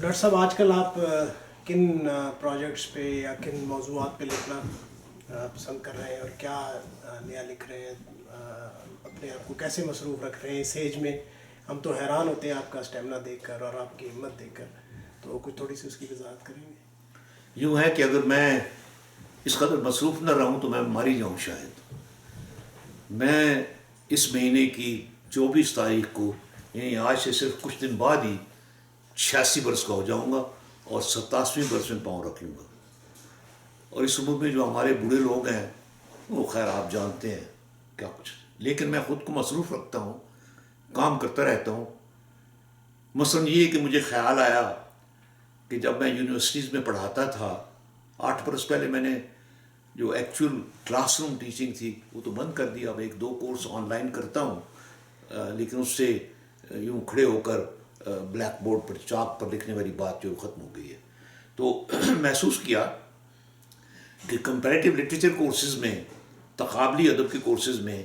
Doctor صاحب آج کل آپ کن پروجیکٹس پہ یا کن موضوعات پہ لکھنا پسند کر رہے ہیں اور کیا نیا لکھ رہے ہیں؟ اپنے آپ کو کیسے مصروف رکھ رہے ہیں اس ایج میں؟ ہم تو حیران ہوتے ہیں آپ کا اسٹیمنا دیکھ کر اور آپ کی ہمت دیکھ کر، تو کچھ تھوڑی سی اس کی وضاحت کریں گے؟ یوں ہے کہ اگر میں اس قدر مصروف نہ رہوں تو میں مر ہی جاؤں شاید. میں اس مہینے کی 24 تاریخ کو، یعنی آج سے صرف کچھ دن بعد ہی 86 برس کا ہو جاؤں گا اور 87ویں برس میں پاؤں رکھ لوں گا. اور اس عمر میں جو ہمارے بوڑھے لوگ ہیں وہ خیر آپ جانتے ہیں کیا کچھ، لیکن میں خود کو مصروف رکھتا ہوں، کام کرتا رہتا ہوں. مثلاً یہ کہ مجھے خیال آیا کہ جب میں یونیورسٹیز میں پڑھاتا تھا 8 برس پہلے، میں نے جو ایکچوئل کلاس روم ٹیچنگ تھی وہ تو بند کر دیا. اب 1-2 کورس آن لائن کرتا ہوں، لیکن اس سے یوں کھڑے ہو کر بلیک بورڈ پر چاک پر لکھنے والی بات جو ختم ہو گئی ہے. تو محسوس کیا کہ کمپیریٹیو لٹریچر کورسز میں، تقابلی ادب کے کورسز میں،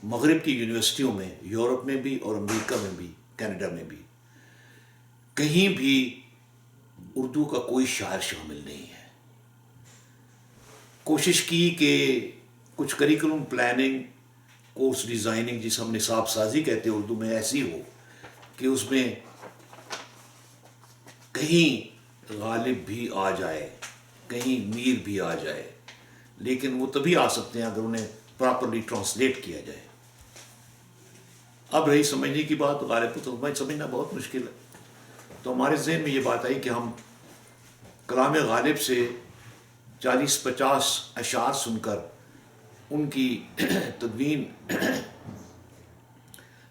مغرب کی یونیورسٹیوں میں، یورپ میں بھی اور امریکہ میں بھی، کینیڈا میں بھی، کہیں بھی اردو کا کوئی شاعر شامل نہیں ہے. کوشش کی کہ کچھ کریکولم پلاننگ، کورس ڈیزائننگ، جسے ہم نصاب سازی کہتے ہیں اردو میں، ایسی ہو کہ اس میں کہیں غالب بھی آ جائے، کہیں میر بھی آ جائے، لیکن وہ تبھی آ سکتے ہیں اگر انہیں پراپرلی ٹرانسلیٹ کیا جائے. اب رہی سمجھنے کی بات، غالب کو تو سمجھنا بہت مشکل ہے. تو ہمارے ذہن میں یہ بات آئی کہ ہم کلام غالب سے 40-50 اشعار سن کر ان کی تدوین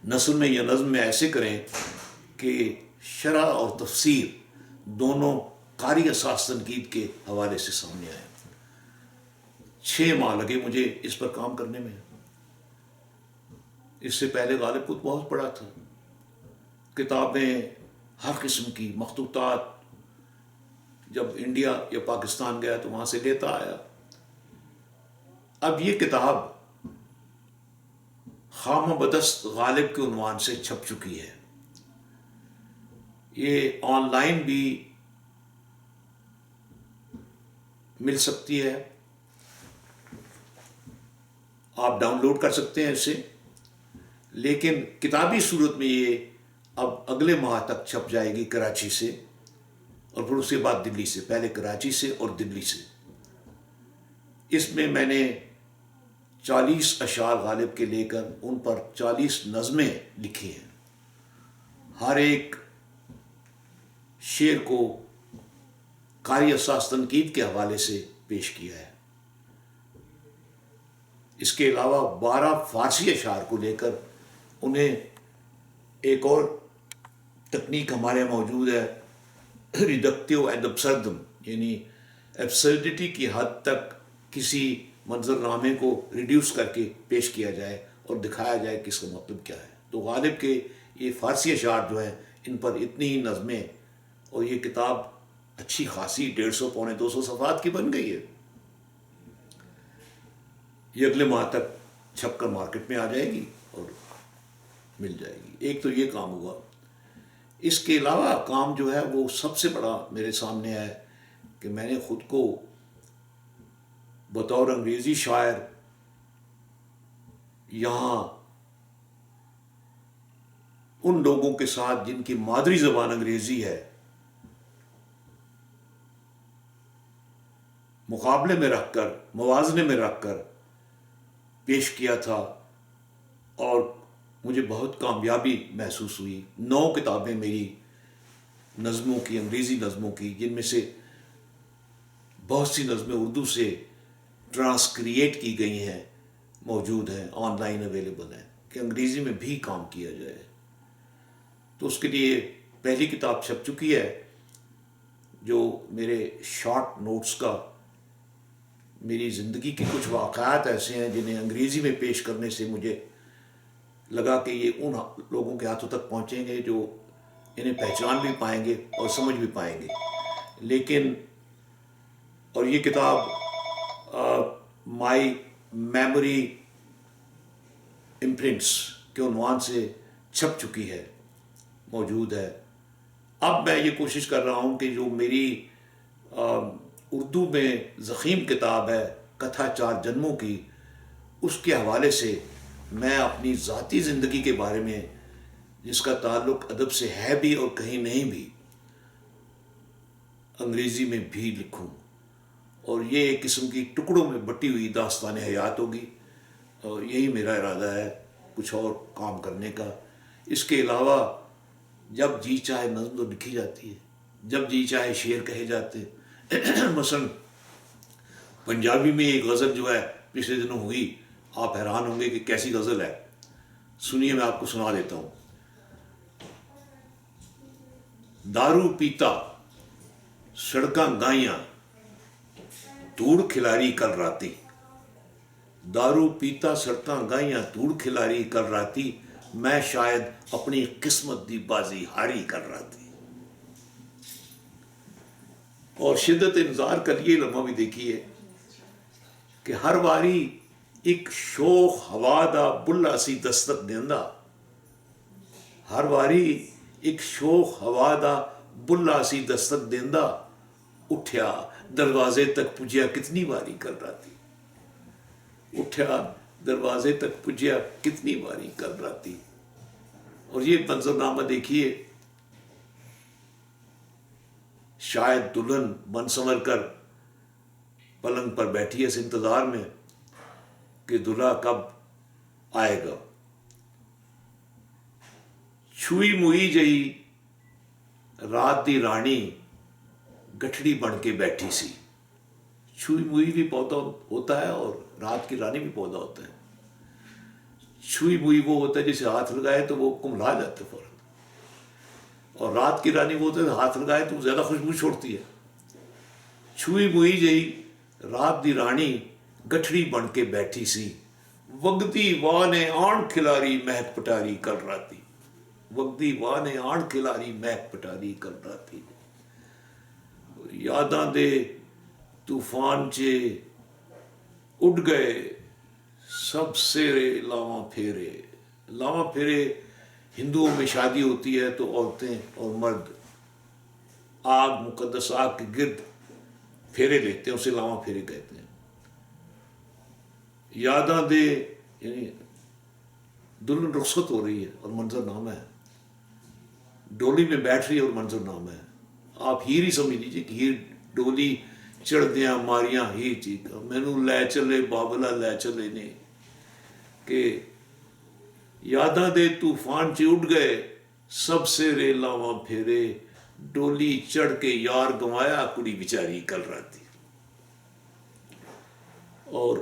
نثر میں یا نظم میں ایسے کریں کہ شرح اور تفسیر دونوں قاری اساس تنقید کے حوالے سے سامنے آئے. 6 ماہ لگے مجھے اس پر کام کرنے میں. اس سے پہلے غالب کو بہت پڑھا تھا، کتابیں ہر قسم کی، مخطوطات جب انڈیا یا پاکستان گیا تو وہاں سے لیتا آیا. اب یہ کتاب خامہ بدست غالب کے عنوان سے چھپ چکی ہے. یہ آن لائن بھی مل سکتی ہے، آپ ڈاؤن لوڈ کر سکتے ہیں اسے، لیکن کتابی صورت میں یہ اب اگلے ماہ تک چھپ جائے گی کراچی سے، اور پھر اس کے بعد دلی سے، پہلے کراچی سے اور دلی سے. اس میں میں نے 40 اشعار غالب کے لے کر ان پر 40 نظمیں لکھی ہیں. ہر ایک شعر کو قاری اساس تنقید کے حوالے سے پیش کیا ہے. اس کے علاوہ 12 فارسی اشعار کو لے کر انہیں ایک اور تکنیک ہمارے یہاں موجود ہے، ریڈکٹیو ایڈ ابسردم، یعنی ایبسرڈیٹی کی حد تک کسی منظر نامے کو ریڈیوس کر کے پیش کیا جائے اور دکھایا جائے کہ اس کا مطلب کیا ہے. تو غالب کے یہ فارسی اشعار جو ہیں ان پر اتنی ہی نظمیں، اور یہ کتاب اچھی خاصی 150-200 صفحات کی بن گئی ہے. یہ اگلے ماہ تک چھپ کر مارکیٹ میں آ جائے گی اور مل جائے گی. ایک تو یہ کام ہوا. اس کے علاوہ کام جو ہے وہ سب سے بڑا میرے سامنے ہے کہ میں نے خود کو بطور انگریزی شاعر یہاں ان لوگوں کے ساتھ جن کی مادری زبان انگریزی ہے مقابلے میں رکھ کر، موازنے میں رکھ کر پیش کیا تھا، اور مجھے بہت کامیابی محسوس ہوئی. 9 کتابیں میری نظموں کی، انگریزی نظموں کی، جن میں سے بہت سی نظمیں اردو سے ٹرانسکریٹ کی گئی ہیں، موجود ہیں، آن لائن اویلیبل ہیں، کہ انگریزی میں بھی کام کیا جائے. تو اس کے لیے پہلی کتاب چھپ چکی ہے، جو میرے شارٹ نوٹس کا، میری زندگی کے کچھ واقعات ایسے ہیں جنہیں انگریزی میں پیش کرنے سے مجھے لگا کہ یہ ان لوگوں کے ہاتھوں تک پہنچیں گے جو انہیں پہچان بھی پائیں گے اور سمجھ بھی پائیں گے. لیکن اور یہ کتاب مائی میموری امپرنٹس کے عنوان سے چھپ چکی ہے، موجود ہے. اب میں یہ کوشش کر رہا ہوں کہ جو میری اردو میں ضخیم کتاب ہے کتھا چار جنموں کی، اس کے حوالے سے میں اپنی ذاتی زندگی کے بارے میں، جس کا تعلق ادب سے ہے بھی اور کہیں نہیں بھی، انگریزی میں بھی لکھوں. اور یہ ایک قسم کی ٹکڑوں میں بٹی ہوئی داستان حیات ہوگی، اور یہی میرا ارادہ ہے، کچھ اور کام کرنے کا. اس کے علاوہ جب جی چاہے نظم تو لکھی جاتی ہے، جب جی چاہے شعر کہے جاتے ہیں. مثلا پنجابی میں ایک غزل جو ہے پچھلے دنوں ہوئی، آپ حیران ہوں گے کہ کیسی غزل ہے. سنیے، میں آپ کو سنا دیتا ہوں. دارو پیتا سڑکاں گائیاں دھوڑ کھلاری کل راتی، دارو پیتا سڑکاں گائیاں دھوڑ کھلاری کل راتی، میں شاید اپنی قسمت دی بازی ہاری کر رہا تھی. اور شدت انتظار کا یہ لمحہ بھی دیکھیے کہ ہر واری ایک شوخ ہوا دا بلا سی دستک دیندا، ہر واری ایک شوخ ہوا دا بلا سی دستک دیندا، اٹھیا دروازے تک پجیا کتنی باری کر رہا تھی، اٹھیا دروازے تک پجیا کتنی باری کر رہا تھی. اور یہ منظرنامہ دیکھیے، شاید دلہن بن سنور کر پلنگ پر بیٹھی ہے اس انتظار میں کہ دلہا کب آئے گا. چھوئی موئی جئی رات دی رانی گٹھڑی بن کے بیٹھی سی. چھوئی موئی بھی پودا ہوتا ہے اور رات کی رانی بھی پودا ہوتا ہے. چھوئی موئی وہ ہوتا ہے جسے ہاتھ لگائے تو وہ کملا جاتا ہے فوراً، اور رات کی رانی وہ ہوتا ہے ہاتھ لگائے تو زیادہ خوشبو چھوڑتی ہے. چھوئی موئی جئی رات دی رانی گٹھڑی بن کے بیٹھی سی، وگدی واہ نے آن کھلاری مہک پٹاری کل راتی، وگدی واہ نے آن کھلاری مہک پٹاری کل راتی. یاداں دے طوفان چے اڑ گئے سب سیرے لاواں پھیرے. لاواں پھیرے ہندوؤں میں شادی ہوتی ہے تو عورتیں اور مرد آگ، مقدس آگ کے گرد پھیرے لیتے ہیں، اسے لاواں پھیرے کہتے ہیں. یاداں دے یعنی دلہن رخصت ہو رہی ہے اور منظر نامہ ہے، ڈولی میں بیٹھ رہی ہے اور منظر نامہ ہے. آپ ہیر ہی سمجھ لیجیے کہ ہیر ڈولی چڑھدیاں ماریاں ہیر چیکا، مینوں لے چلے بابلا لے چلے نے، کہ یاداں دے طوفان چ اڑ گئے سب سے لاواں پھیرے، ڈولی چڑھ کے یار گنوایا کڑی بیچاری کل راتی. اور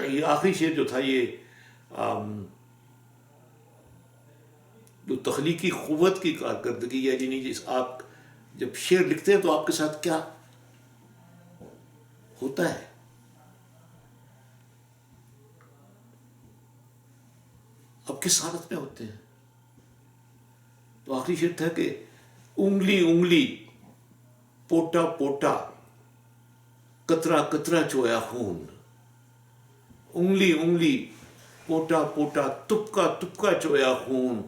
یہ آخری شعر جو تھا، یہ جو تخلیقی قوت کی کارکردگی ہے، یعنی آپ جب شعر لکھتے ہیں تو آپ کے ساتھ کیا ہوتا ہے. آپ کس حالت میں ہوتے ہیں. تو آخری شعر تھا کہ انگلی انگلی پوٹا پوٹا قطرہ قطرہ چویا خون، انگلی انگلی پوٹا پوٹا تپکا تپکا چویا خون،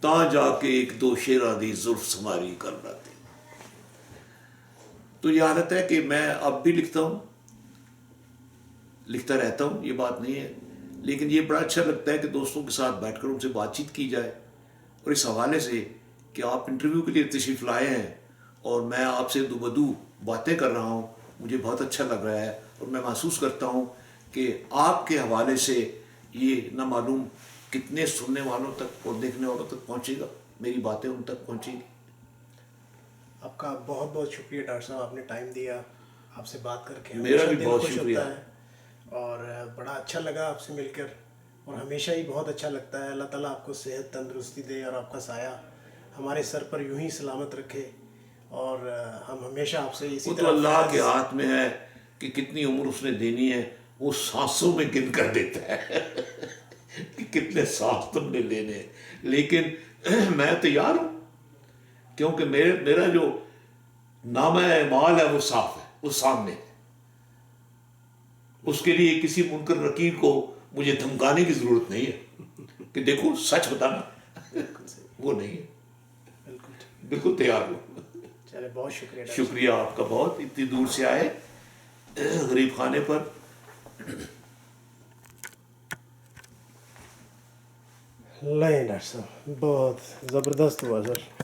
تاں جا کے ایک دو شیراں دی زلف سماری کر رہا تھی. تو یہ حالت ہے کہ میں اب بھی لکھتا ہوں، لکھتا رہتا ہوں، یہ بات نہیں ہے، لیکن یہ بڑا اچھا لگتا ہے کہ دوستوں کے ساتھ بیٹھ کر ان سے بات چیت کی جائے. اور اس حوالے سے کہ آپ انٹرویو کے لیے تشریف لائے ہیں اور میں آپ سے دو بدو باتیں کر رہا ہوں، مجھے بہت اچھا لگ رہا ہے. اور میں محسوس کرتا ہوں کہ آپ کے حوالے سے یہ نہ معلوم کتنے سننے والوں تک اور دیکھنے والوں تک پہنچے گا، میری باتیں ان تک پہنچیں گی. آپ کا بہت بہت شکریہ ڈاکٹر صاحب، آپ نے ٹائم دیا. آپ سے بات کر کے میرا بھی دل بہت خوش شکریہ. ہوتا ہے اور بڑا اچھا لگا آپ سے مل کر، اور ہمیشہ ہی بہت اچھا لگتا ہے. اللہ تعالیٰ آپ کو صحت تندرستی دے اور آپ کا سایہ ہمارے سر پر یوں ہی سلامت رکھے، اور ہم ہمیشہ آپ سے اسی وہ طرح تو اللہ کے ہاتھ میں ہے کہ کتنی عمر اس نے دینی ہے، وہ سانسوں میں گن کر دیتا ہے کہ کتنے سانس تم نے لینے ہیں. لیکن میں تیار ہوں، کیونکہ میرا جو نامہ اعمال ہے وہ صاف ہے، وہ سامنے ہے. اس کے لیے کسی منکر نکیر کو مجھے دھمکانے کی ضرورت نہیں ہے کہ دیکھو سچ بتانا، وہ نہیں ہے. بالکل ٹھیک. بالکل تیار ہوں. چلے بہت شکریہ ڈاکٹر شکریہ آپ کا بہت، اتنی دور سے آئے غریب خانے پر. نہیں ڈاکٹر صاحب بہت زبردست ہوا سر.